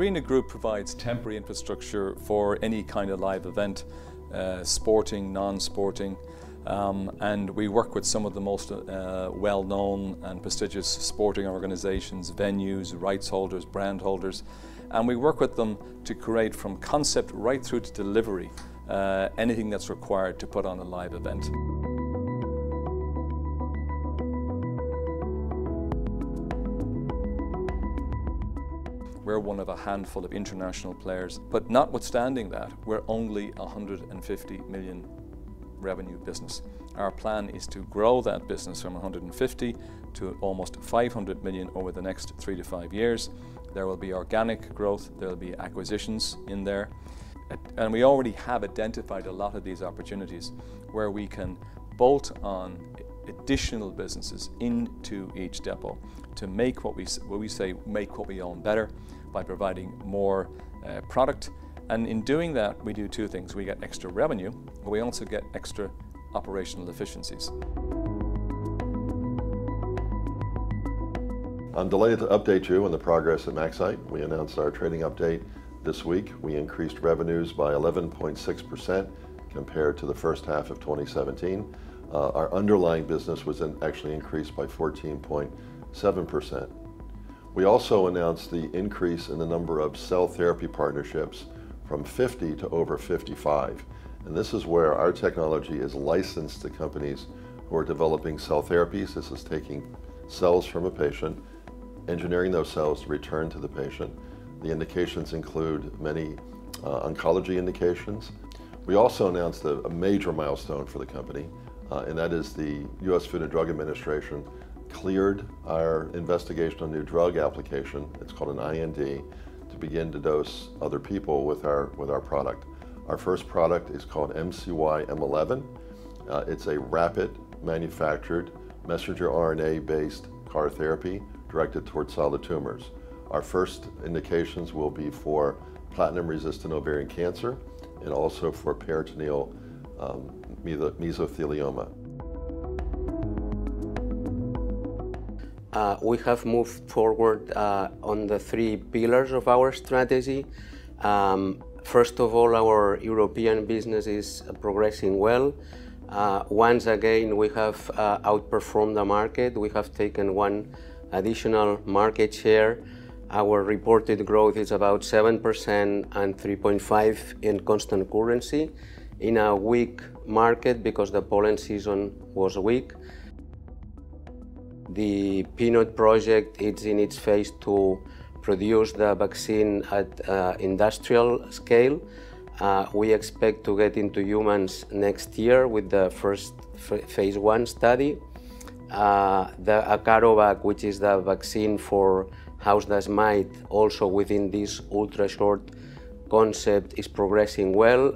Arena Group provides temporary infrastructure for any kind of live event, sporting, non-sporting, and we work with some of the most well-known and prestigious sporting organizations, venues, rights holders, brand holders, and we work with them to create from concept right through to delivery anything that's required to put on a live event. We're one of a handful of international players, but notwithstanding that, we're only a 150 million revenue business. Our plan is to grow that business from 150 to almost 500 million over the next 3 to 5 years. There will be organic growth, there will be acquisitions in there, and we already have identified a lot of these opportunities where we can bolt on additional businesses into each depot to make what we say make what we own better by providing more product. And in doing that, we do two things. We get extra revenue, but we also get extra operational efficiencies. I'm delighted to update you on the progress at Maxite. We announced our trading update this week. We increased revenues by 11.6% compared to the first half of 2017. Our underlying business was actually increased by 14.7%. We also announced the increase in the number of cell therapy partnerships from 50 to over 55. And this is where our technology is licensed to companies who are developing cell therapies. This is taking cells from a patient, engineering those cells to return to the patient. The indications include many oncology indications. We also announced a major milestone for the company, and that is the U.S. Food and Drug Administration cleared our investigational new drug application. It's called an IND, to begin to dose other people with our product. Our first product is called MCY-M11. It's a rapid manufactured messenger RNA-based CAR therapy directed towards solid tumors. Our first indications will be for platinum-resistant ovarian cancer and also for peritoneal mesothelioma. We have moved forward on the 3 pillars of our strategy. First of all, our European business is progressing well. Once again, we have outperformed the market. We have taken 1 additional market share. Our reported growth is about 7% and 3.5% in constant currency in a weak market because the pollen season was weak. The Peanut project is in its phase to produce the vaccine at industrial scale. We expect to get into humans next year with the first phase 1 study. The ACAROVAC, which is the vaccine for house dust mite, also within this ultra-short concept, is progressing well.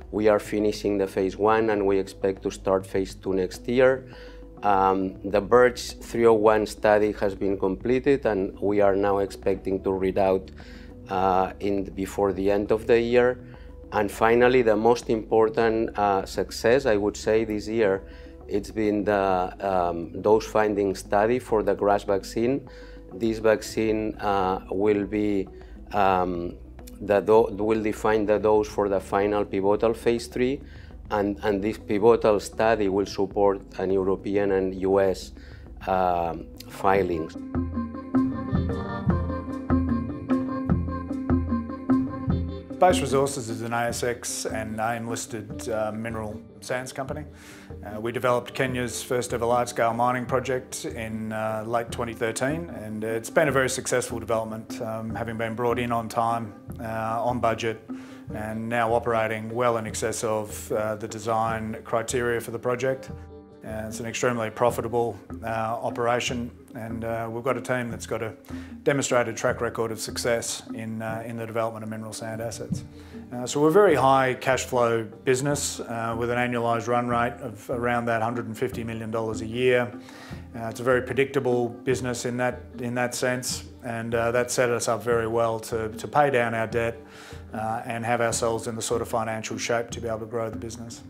We are finishing the phase 1 and we expect to start phase 2 next year. The BIRCH 301 study has been completed and we are now expecting to read out before the end of the year. And finally, the most important success, I would say, this year, it's been the dose-finding study for the grass vaccine. This vaccine will define the dose for the final pivotal phase 3, and this pivotal study will support an European and US filings. Base Resources is an ASX and AIM-listed mineral sands company. We developed Kenya's first ever large-scale mining project in late 2013, and it's been a very successful development, having been brought in on time, on budget, and now operating well in excess of the design criteria for the project. It's an extremely profitable operation, and we've got a team that's got a demonstrated track record of success in the development of mineral sand assets. So we're a very high cash flow business with an annualised run rate of around that $150 million a year. It's a very predictable business in that sense, and that set us up very well to pay down our debt and have ourselves in the sort of financial shape to be able to grow the business.